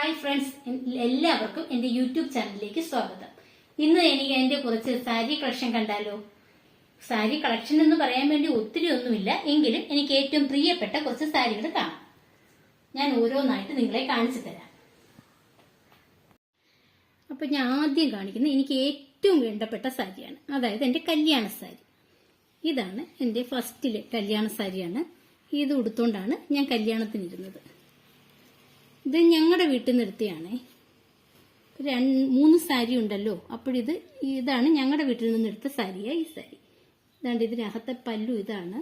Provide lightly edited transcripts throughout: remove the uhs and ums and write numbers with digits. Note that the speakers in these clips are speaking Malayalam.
ഹായ് ഫ്രണ്ട്സ്, എല്ലാവർക്കും എൻ്റെ യൂട്യൂബ് ചാനലിലേക്ക് സ്വാഗതം. ഇന്ന് എനിക്ക് എൻ്റെ കുറച്ച് സാരി കളക്ഷൻ കണ്ടാലോ? സാരി കളക്ഷൻ എന്ന് പറയാൻ വേണ്ടി ഒത്തിരി ഒന്നുമില്ല, എങ്കിലും എനിക്ക് ഏറ്റവും പ്രിയപ്പെട്ട കുറച്ച് സാരികൾ കാണാം. ഞാൻ ഓരോന്നായിട്ട് നിങ്ങളെ കാണിച്ചു തരാം. അപ്പൊ ഞാൻ ആദ്യം കാണിക്കുന്നത് എനിക്ക് ഏറ്റവും വേണ്ടപ്പെട്ട സാരിയാണ്, അതായത് എൻ്റെ കല്യാണ സാരി. ഇതാണ് എൻ്റെ ഫസ്റ്റിലെ കല്യാണ സാരിയാണ്. ഇത് ഉടുത്തോണ്ടാണ് ഞാൻ കല്യാണത്തിനിരുന്നത്. ഇത് ഞങ്ങളുടെ വീട്ടിൽ നിന്ന് എടുത്തതാണേ. 3 സാരി ഉണ്ടല്ലോ, ഇതാണ് ഞങ്ങളുടെ വീട്ടിൽ നിന്ന് എടുത്ത സാരിയാ ഈ സാരി. ഇതാണ്ട് ഇതിനകത്തെ പല്ലു ഇതാണ്,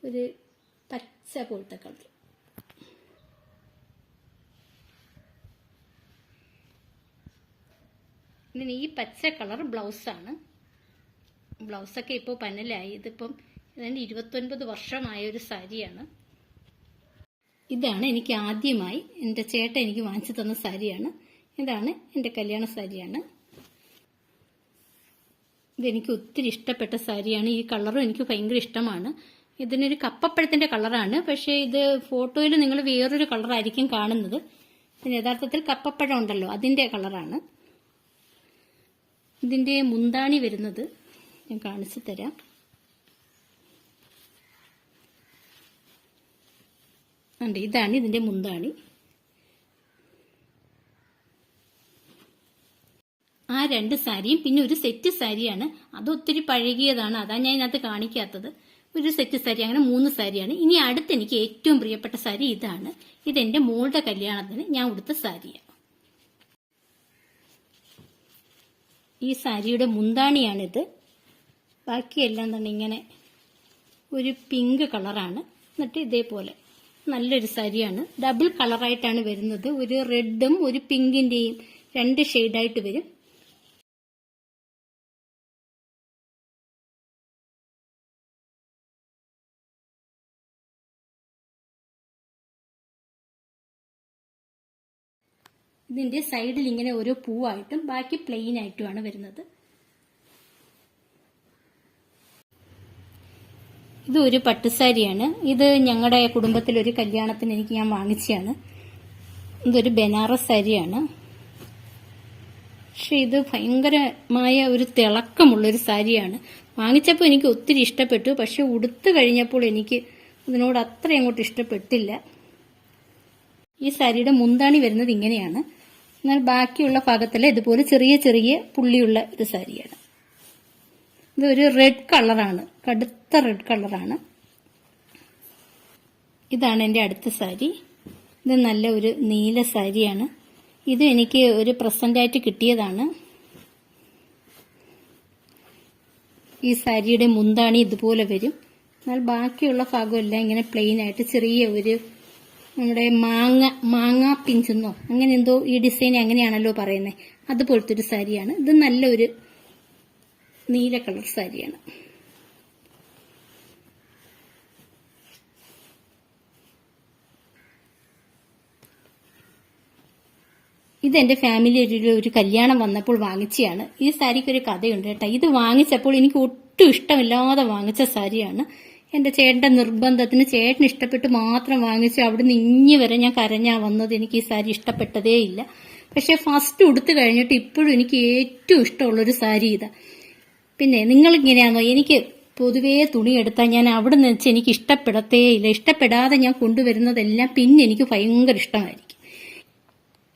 ഒരു പച്ച പോലത്തെ കളർ. ഇതിന് ഈ പച്ച കളർ ബ്ലൗസാണ്. ബ്ലൗസൊക്കെ ഇപ്പോൾ പന്നലായി. ഇതിപ്പം 29 വർഷമായ ഒരു സാരിയാണ്. ഇതാണ് എനിക്ക് ആദ്യമായി എൻ്റെ ചേട്ടൻ എനിക്ക് വാങ്ങിച്ചു തന്ന സാരിയാണ്. ഇതാണ് എൻ്റെ കല്യാണ സാരിയാണ്. ഇതെനിക്ക് ഒത്തിരി ഇഷ്ടപ്പെട്ട സാരിയാണ്. ഈ കളറും എനിക്ക് ഭയങ്കര ഇഷ്ടമാണ്. ഇതിനൊരു കപ്പപ്പഴത്തിൻ്റെ കളറാണ്, പക്ഷേ ഇത് ഫോട്ടോയിൽ നിങ്ങൾ വേറൊരു കളറായിരിക്കും കാണുന്നത്. ഇതിന് യഥാർത്ഥത്തിൽ കപ്പപ്പഴം ഉണ്ടല്ലോ, അതിൻ്റെ കളറാണ്. ഇതിൻ്റെ മുന്താണി വരുന്നത് ഞാൻ കാണിച്ചു തരാം. ഇതാണ് ഇതിന്റെ മുന്താണി. ആ 2 സാരിയും പിന്നെ ഒരു സെറ്റ് സാരിയാണ്. അത് ഒത്തിരി പഴകിയതാണ്, അതാണ് ഞാൻ ഇതിനകത്ത് കാണിക്കാത്തത്. ഒരു സെറ്റ് സാരി, അങ്ങനെ 3 സാരിയാണ്. ഇനി അടുത്ത് എനിക്ക് ഏറ്റവും പ്രിയപ്പെട്ട സാരി ഇതാണ്. ഇതെന്റെ മോളുടെ കല്യാണത്തിന് ഞാൻ ഉടുത്ത സാരിയാണ്. ഈ സാരിയുടെ മുന്താണിയാണിത്. ബാക്കിയെല്ലാം തന്നെ ഇങ്ങനെ ഒരു പിങ്ക് കളറാണ്. എന്നിട്ട് ഇതേപോലെ നല്ലൊരു സാരിയാണ്. ഡബിൾ കളറായിട്ടാണ് വരുന്നത്. ഒരു റെഡും ഒരു പിങ്കിന്റെയും 2 ഷെയ്ഡായിട്ട് വരും. ഇതിന്റെ സൈഡിൽ ഇങ്ങനെ ഓരോ പൂവായിട്ടും ബാക്കി പ്ലെയിൻ ആയിട്ടുമാണ് വരുന്നത്. ഇത് ഒരു പട്ടുസാരിയാണ്. ഇത് ഞങ്ങളുടെ കുടുംബത്തിലൊരു കല്യാണത്തിന് ഞാൻ വാങ്ങിച്ചതാണ്. ഇതൊരു ബനാറസ് സാരിയാണ്. പക്ഷെ ഇത് ഭയങ്കരമായ ഒരു തിളക്കമുള്ളൊരു സാരിയാണ്. വാങ്ങിച്ചപ്പോൾ എനിക്ക് ഒത്തിരി ഇഷ്ടപ്പെട്ടു, പക്ഷെ ഉടുത്തു കഴിഞ്ഞപ്പോൾ എനിക്ക് ഇതിനോട് അത്ര അങ്ങോട്ട് ഇഷ്ടപ്പെട്ടില്ല. ഈ സാരിയുടെ മുന്താണി വരുന്നത് ഇങ്ങനെയാണ്. എന്നാൽ ബാക്കിയുള്ള ഭാഗത്തല്ല ഇതുപോലെ ചെറിയ ചെറിയ പുള്ളിയുള്ള ഒരു സാരിയാണ്. ഇതൊരു റെഡ് കളറാണ്, കടുത്ത റെഡ് കളറാണ്. ഇതാണ് എൻ്റെ അടുത്ത സാരി. ഇത് നല്ല ഒരു നീല സാരിയാണ്. ഇത് എനിക്ക് ഒരു പ്രസന്റായിട്ട് കിട്ടിയതാണ്. ഈ സാരിയുടെ മുന്താണി ഇതുപോലെ വരും. എന്നാൽ ബാക്കിയുള്ള ഭാഗമെല്ലാം ഇങ്ങനെ പ്ലെയിൻ ആയിട്ട് ചെറിയ ഒരു നമ്മുടെ മാങ്ങ പിഞ്ചെന്നോ അങ്ങനെ എന്തോ ഈ ഡിസൈൻ അങ്ങനെയാണല്ലോ പറയുന്നത്, അതുപോലത്തെ ഒരു സാരിയാണ്. ഇത് നല്ലൊരു നീല കളർ സാരിയാണ്. ഇതെന്റെ ഫാമിലിയിൽ ഒരു കല്യാണം വന്നപ്പോൾ വാങ്ങിച്ചതാണ്. ഈ സാരിക്ക് ഒരു കഥയുണ്ട് കേട്ടോ. ഇത് വാങ്ങിച്ചപ്പോൾ എനിക്ക് ഒട്ടും ഇഷ്ടമില്ലാതെ വാങ്ങിച്ച സാരിയാണ്. എന്റെ ചേട്ടന്റെ നിർബന്ധത്തിന് ചേട്ടന് ഇഷ്ടപ്പെട്ട് മാത്രം വാങ്ങിച്ച് അവിടുന്ന് ഇഞ്ഞി വരെ ഞാൻ കരഞ്ഞാ വന്നത്. എനിക്ക് ഈ സാരി ഇഷ്ടപ്പെട്ടതേ ഇല്ല. പക്ഷെ ഫസ്റ്റ് ഉടുത്തു കഴിഞ്ഞിട്ട് ഇപ്പോഴും എനിക്ക് ഏറ്റവും ഇഷ്ടമുള്ളൊരു സാരി ഇതാ. പിന്നെ നിങ്ങൾ ഇങ്ങനെയാണോ? എനിക്ക് പൊതുവേ തുണി എടുത്താൽ ഞാൻ അവിടെ നിന്ന് വെച്ച് എനിക്ക് ഇഷ്ടപ്പെടത്തേ ഇല്ല. ഇഷ്ടപ്പെടാതെ ഞാൻ കൊണ്ടുവരുന്നതെല്ലാം പിന്നെ എനിക്ക് ഭയങ്കര ഇഷ്ടമായിരിക്കും.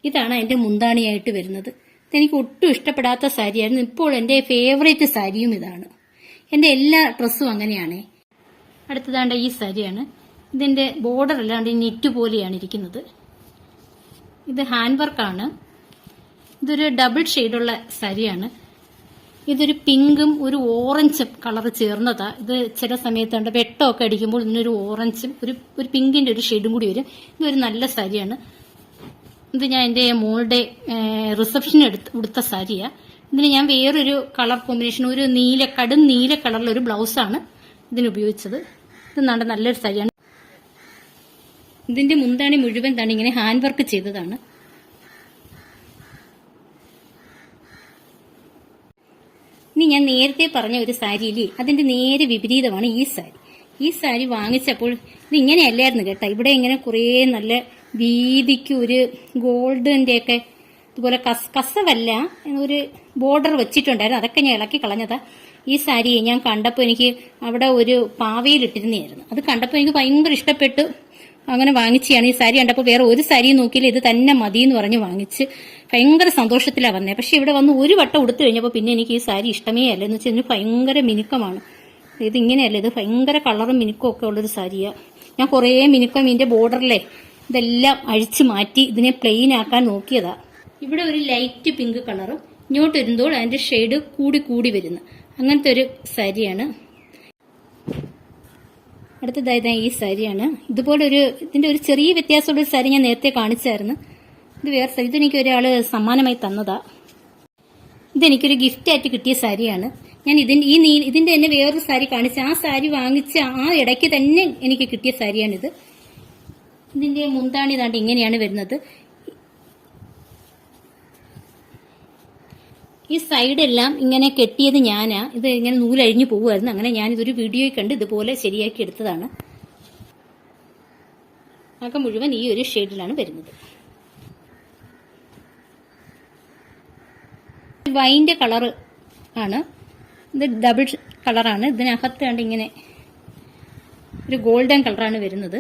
ഇതാണ് എൻ്റെ മുന്താണിയായിട്ട് വരുന്നത്. ഇതെനിക്ക് ഒട്ടും ഇഷ്ടപ്പെടാത്ത സാരിയായിരുന്നു. ഇപ്പോൾ എൻ്റെ ഫേവറേറ്റ് സാരിയും ഇതാണ്. എൻ്റെ എല്ലാ ഡ്രസ്സും അങ്ങനെയാണേ. അടുത്തതാണ്ട് ഈ സാരിയാണ്. ഇതിൻ്റെ ബോർഡർ അല്ലാണ്ട് നെറ്റ് പോലെയാണ് ഇരിക്കുന്നത്. ഇത് ഹാൻഡ് വർക്കാണ്. ഇതൊരു ഡബിൾ ഷെയ്ഡുള്ള സാരിയാണ്. ഇതൊരു പിങ്കും ഒരു ഓറഞ്ചും കളർ ചേർന്നതാ. ഇത് ചില സമയത്തുണ്ട് വെട്ടമൊക്കെ അടിക്കുമ്പോൾ ഇതിനൊരു ഓറഞ്ചും ഒരു പിങ്കിന്റെ ഒരു ഷെയ്ഡും കൂടി വരും. ഇതൊരു നല്ല സാരിയാണ്. ഇത് ഞാൻ എൻ്റെ മോളുടെ റിസപ്ഷന് ഉടുത്ത സാരിയാ. ഇതിന് ഞാൻ വേറൊരു കളർ കോമ്പിനേഷൻ, ഒരു കടും നീല കളറിലൊരു ബ്ലൗസാണ് ഇതിന് ഉപയോഗിച്ചത്. ഇത് നല്ലൊരു സാരിയാണ്. ഇതിന്റെ മുന്താണി മുഴുവൻ തന്നെ ഇങ്ങനെ ഹാൻഡ് വർക്ക് ചെയ്തതാണ്. ഇനി ഞാൻ നേരത്തെ പറഞ്ഞ ഒരു സാരിയില്ലേ, അതിന്റെ നേരെ വിപരീതമാണ് ഈ സാരി. ഈ സാരി വാങ്ങിച്ചപ്പോൾ ഇത് ഇങ്ങനെയല്ലായിരുന്നു കേട്ടോ. ഇവിടെ ഇങ്ങനെ കുറേ നല്ല വീതിക്ക് ഒരു ഗോൾഡിന്റെ ഒക്കെ ഇതുപോലെ കസവല്ല ഒരു ബോർഡർ വെച്ചിട്ടുണ്ടായിരുന്നു. അതൊക്കെ ഞാൻ ഇളക്കി കളഞ്ഞതാ. ഈ സാരി ഞാൻ കണ്ടപ്പോൾ എനിക്ക് അവിടെ ഒരു പാവയിലിട്ടിരുന്നായിരുന്നു. അത് കണ്ടപ്പോൾ എനിക്ക് ഭയങ്കര ഇഷ്ടപ്പെട്ടു. അങ്ങനെ വാങ്ങിച്ചാണ്. ഈ സാരി കണ്ടപ്പോൾ വേറെ ഒരു സാരി നോക്കിയില്ല, ഇത് തന്നെ മതി എന്ന് പറഞ്ഞ് വാങ്ങിച്ച് ഭയങ്കര സന്തോഷത്തിലാണ് വന്നത്. പക്ഷെ ഇവിടെ വന്ന് ഒരു വട്ടം ഉടുത്തു കഴിഞ്ഞപ്പോൾ പിന്നെ എനിക്ക് ഈ സാരി ഇഷ്ടമേ അല്ല. എന്ന് വെച്ചാൽ ഇതിന് ഭയങ്കര മിനുക്കമാണ്. ഇത് ഇങ്ങനെയല്ല, ഇത് ഭയങ്കര കളറും മിനുക്കും ഒക്കെ ഉള്ളൊരു സാരിയാണ്. ഞാൻ കുറേ മിനുക്കം ഇതിന്റെ ബോർഡറിലെ ഇതെല്ലാം അഴിച്ചു മാറ്റി ഇതിനെ പ്ലെയിൻ ആക്കാൻ നോക്കിയതാ. ഇവിടെ ഒരു ലൈറ്റ് പിങ്ക് കളറും ഇങ്ങോട്ട് വരുമ്പോൾ അതിന്റെ ഷെയ്ഡ് കൂടി കൂടി വരുന്നു. അങ്ങനത്തെ ഒരു സാരിയാണ്. അടുത്തതായത് ഈ സാരിയാണ്. ഇതുപോലെ ഇതിന്റെ ഒരു ചെറിയ വ്യത്യാസമുള്ള ഒരു സാരി ഞാൻ നേരത്തെ കാണിച്ചായിരുന്നു. ഇത് വേറെ സാരി. ഇതെനിക്ക് ഒരാള് സമ്മാനമായി തന്നതാ. ഇതെനിക്കൊരു ഗിഫ്റ്റ് ആയിട്ട് കിട്ടിയ സാരിയാണ്. ഞാൻ ഇതിന്റെ തന്നെ വേറൊരു സാരി കാണിച്ച ആ സാരി വാങ്ങിച്ച ആ ഇടയ്ക്ക് തന്നെ എനിക്ക് കിട്ടിയ സാരിയാണിത്. ഇതിന്റെ മുന്താണി താണ്ട് ഇങ്ങനെയാണ് വരുന്നത്. ഈ സൈഡെല്ലാം ഇങ്ങനെ കെട്ടിയത് ഞാനാ. ഇത് ഇങ്ങനെ നൂലഴിഞ്ഞു പോകുമായിരുന്നു. അങ്ങനെ ഞാനിതൊരു വീഡിയോയിൽ കണ്ട് ഇതുപോലെ ശരിയാക്കി എടുത്തതാണ്. ആകെ മുഴുവൻ ഈ ഒരു ഷെയ്ഡിലാണ് വരുന്നത്. വൈൻ്റെ കളറ് ആണ് ഇത്. ഡബിൾ കളറാണ്. ഇതിനകത്ത് കണ്ട് ഇങ്ങനെ ഒരു ഗോൾഡൻ കളറാണ് വരുന്നത്.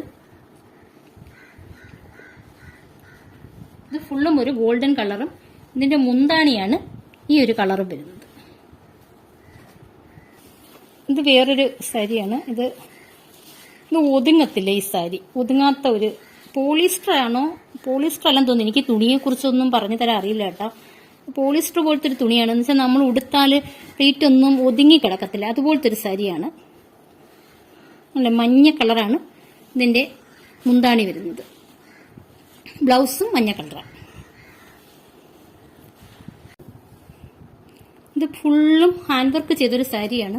ഇത് ഫുള്ളും ഒരു ഗോൾഡൻ കളറും ഇതിന്റെ മുന്താണിയാണ് ഈ ഒരു കളറും വരുന്നത്. ഇത് വേറൊരു സാരിയാണ്. ഇത് ഒതുങ്ങത്തില്ല. ഈ സാരി ഒതുങ്ങാത്ത ഒരു പോളിസ്റ്റർ ആണോ, പോളിസ്റ്റർ അല്ലെന്ന് തോന്നുന്നു. എനിക്ക് തുണിയെ കുറിച്ചൊന്നും പറഞ്ഞു തരാൻ അറിയില്ല കേട്ടോ. പോളിസ്റ്റർ പോലത്തെ ഒരു തുണിയാണ്. എന്ന് വെച്ചാൽ നമ്മൾ ഉടുത്താല് പ്ലേറ്റ് ഒന്നും ഒതുങ്ങി കിടക്കത്തില്ല. അതുപോലത്തെ ഒരു സാരിയാണ്. അല്ല, മഞ്ഞ കളറാണ് ഇതിന്റെ മുന്താണി വരുന്നത്. ബ്ലൗസും മഞ്ഞ കളറാണ്. ഇത് ഫുള്ളും ഹാൻഡ് വർക്ക് ചെയ്തൊരു സാരിയാണ്.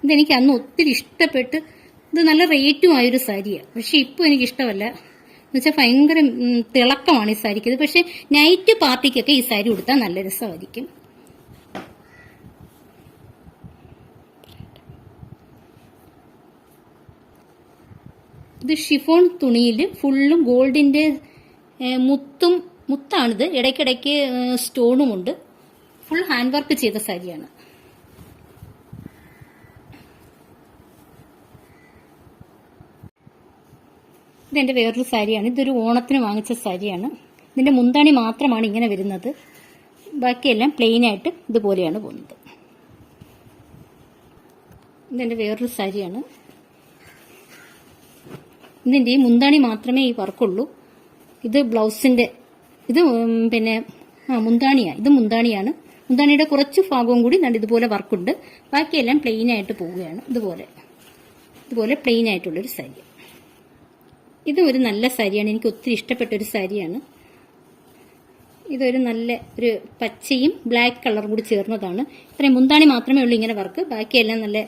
ഇതെനിക്ക് അന്ന് ഒത്തിരി ഇഷ്ടപ്പെട്ട്. ഇത് നല്ല റേറ്റും ആയൊരു സാരിയാണ്. പക്ഷെ ഇപ്പൊ എനിക്ക് ഇഷ്ടമല്ല. എന്നുവെച്ചാൽ ഭയങ്കര തിളക്കമാണ് ഈ സാരിക്ക്. ഇത് പക്ഷെ നൈറ്റ് പാർട്ടിക്കൊക്കെ ഈ സാരി ഉടുത്താൽ നല്ല രസമായിരിക്കും. ഇത് ഷിഫോൺ തുണിയിൽ ഫുള്ളും ഗോൾഡിന്റെ മുത്താണിത്. ഇടയ്ക്കിടയ്ക്ക് സ്റ്റോണും ഉണ്ട്. ഫുൾ ഹാൻഡ് വർക്ക് ചെയ്ത സാരിയാണ്. ഇതെന്റെ വേറൊരു സാരിയാണ്. ഇതൊരു ഓണത്തിന് വാങ്ങിച്ച സാരിയാണ്. ഇതിന്റെ മുന്താണി മാത്രമാണ് ഇങ്ങനെ വരുന്നത്. ബാക്കിയെല്ലാം പ്ലെയിൻ ആയിട്ട് ഇതുപോലെയാണ് പോകുന്നത്. ഇതെന്റെ വേറൊരു സാരിയാണ്. ഇതിന്റെ ഈ മുന്താണി മാത്രമേ ഈ വർക്കുള്ളൂ. ഇത് ബ്ലൗസിന്റെ ഇത് പിന്നെ മുന്താണിയാണ്. ഇത് മുന്താണിയാണ്. മുന്താണിയുടെ കുറച്ച് ഭാഗവും കൂടി ഇതുപോലെ വർക്കുണ്ട്. ബാക്കിയെല്ലാം പ്ലെയിൻ ആയിട്ട് പോവുകയാണ്. ഇതുപോലെ പ്ലെയിൻ ആയിട്ടുള്ളൊരു സാരി. ഇതും ഒരു നല്ല സാരിയാണ്. എനിക്ക് ഒത്തിരി ഇഷ്ടപ്പെട്ട ഒരു സാരിയാണ്. ഇതൊരു നല്ല ഒരു പച്ചയും ബ്ലാക്ക് കളറും കൂടി ചേർന്നതാണ്. ഇത്രയും മുന്താണി മാത്രമേ ഉള്ളൂ ഇങ്ങനെ വർക്ക്. ബാക്കിയെല്ലാം നല്ല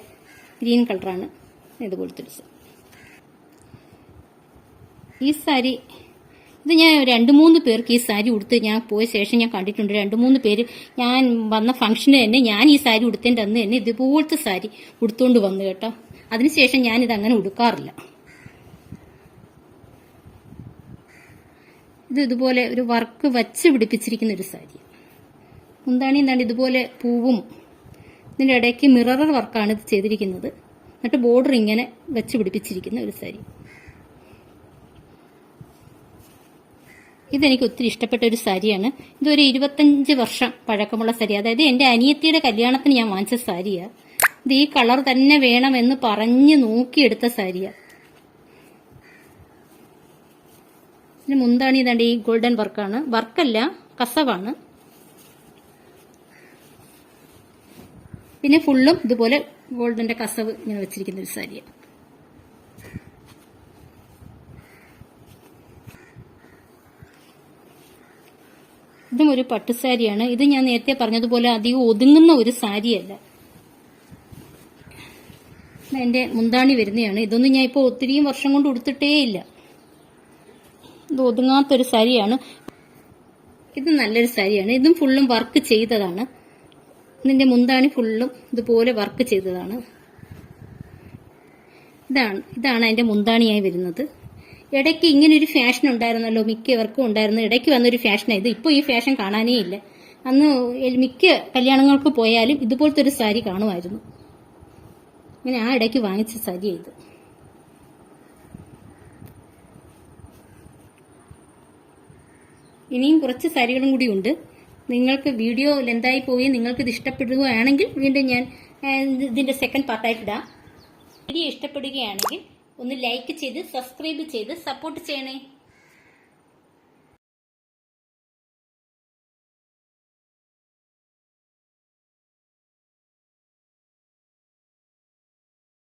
ഗ്രീൻ കളറാണ്. ഇതുപോലത്തെ ഒരു സാരി. ഈ സാരി ഇത് ഞാൻ 2-3 പേർക്ക് ഈ സാരി ഉടുത്ത് ഞാൻ പോയ ശേഷം ഞാൻ കണ്ടിട്ടുണ്ട്. 2-3 പേര് ഞാൻ വന്ന ഫംഗ്ഷന് തന്നെ ഞാൻ ഈ സാരി ഉടുത്തതിൻ്റെ അന്ന് തന്നെ ഇതുപോലത്തെ സാരി ഉടുത്തുകൊണ്ട് വന്നു കേട്ടോ. അതിനുശേഷം ഞാനിത് അങ്ങനെ ഉടുക്കാറില്ല. ഇത് ഇതുപോലെ ഒരു വർക്ക് വച്ച് പിടിപ്പിച്ചിരിക്കുന്ന ഒരു സാരി. മുന്താണി എന്താണ് ഇതുപോലെ പൂവും ഇതിൻ്റെ ഇടയ്ക്ക് മിറർ വർക്കാണ് ഇത് ചെയ്തിരിക്കുന്നത്. എന്നിട്ട് ബോർഡർ ഇങ്ങനെ വെച്ച് പിടിപ്പിച്ചിരിക്കുന്ന ഒരു സാരി. ഇതെനിക്ക് ഒത്തിരി ഇഷ്ടപ്പെട്ട ഒരു സാരിയാണ്. ഇതൊരു 25 വർഷം പഴക്കമുള്ള സാരി. അതായത് എന്റെ അനിയത്തിയുടെ കല്യാണത്തിന് ഞാൻ വാങ്ങിച്ച സാരിയാണ്. ഇത് ഈ കളർ തന്നെ വേണമെന്ന് പറഞ്ഞ് നോക്കിയെടുത്ത സാരിയാണ്. ഇതിന് മുന്താണി ഇതാണ്ട് ഈ ഗോൾഡൻ വർക്കാണ്. വർക്കല്ല, കസവാണ്. പിന്നെ ഫുള്ളും ഇതുപോലെ ഗോൾഡന്റെ കസവ് ഇങ്ങനെ വെച്ചിരിക്കുന്ന ഒരു സാരിയാണ്. ഇതും ഒരു പട്ടുസാരിയാണ്. ഇത് ഞാൻ നേരത്തെ പറഞ്ഞതുപോലെ അധികം ഒതുങ്ങുന്ന ഒരു സാരിയല്ല. എന്റെ മുന്താണി വരുന്നതാണ്. ഇതൊന്നും ഞാൻ ഇപ്പോൾ ഒത്തിരിയും വർഷം കൊണ്ട് ഉടുത്തിട്ടേ ഇല്ല. ഇത് ഒതുങ്ങാത്തൊരു സാരിയാണ്. ഇത് നല്ലൊരു സാരിയാണ്. ഇതും ഫുള്ളും വർക്ക് ചെയ്തതാണ്. ഇതിന്റെ മുന്താണി ഫുള്ളും ഇതുപോലെ വർക്ക് ചെയ്തതാണ്. ഇതാണ് അതിന്റെ മുന്താണിയായി വരുന്നത്. ഇടയ്ക്ക് ഇങ്ങനെ ഒരു ഫാഷൻ ഉണ്ടായിരുന്നല്ലോ, മിക്കവർക്കും ഉണ്ടായിരുന്നു. ഇടയ്ക്ക് വന്നൊരു ഫാഷനാണ് ഇത്. ഇപ്പോൾ ഈ ഫാഷൻ കാണാനേ ഇല്ല. അന്ന് മിക്ക കല്യാണങ്ങൾക്ക് പോയാലും ഇതുപോലത്തെ ഒരു സാരി കാണുമായിരുന്നു. അങ്ങനെ ആ ഇടയ്ക്ക് വാങ്ങിച്ച സാരിയാണ് ഇത്. ഇനിയും കുറച്ച് സാരികളും കൂടി ഉണ്ട്. നിങ്ങൾക്ക് വീഡിയോ ലെന്തായി പോയി നിങ്ങൾക്ക് ഇത് ഇഷ്ടപ്പെടുകയാണെങ്കിൽ വീണ്ടും ഞാൻ ഇതിന്റെ സെക്കൻഡ് പാർട്ടായിട്ട് ഇടാം. വീഡിയോ ഇഷ്ടപ്പെടുകയാണെങ്കിൽ ഒന്ന് ലൈക്ക് ചെയ്ത് സബ്സ്ക്രൈബ് ചെയ്ത് സപ്പോർട്ട് ചെയ്യണേ.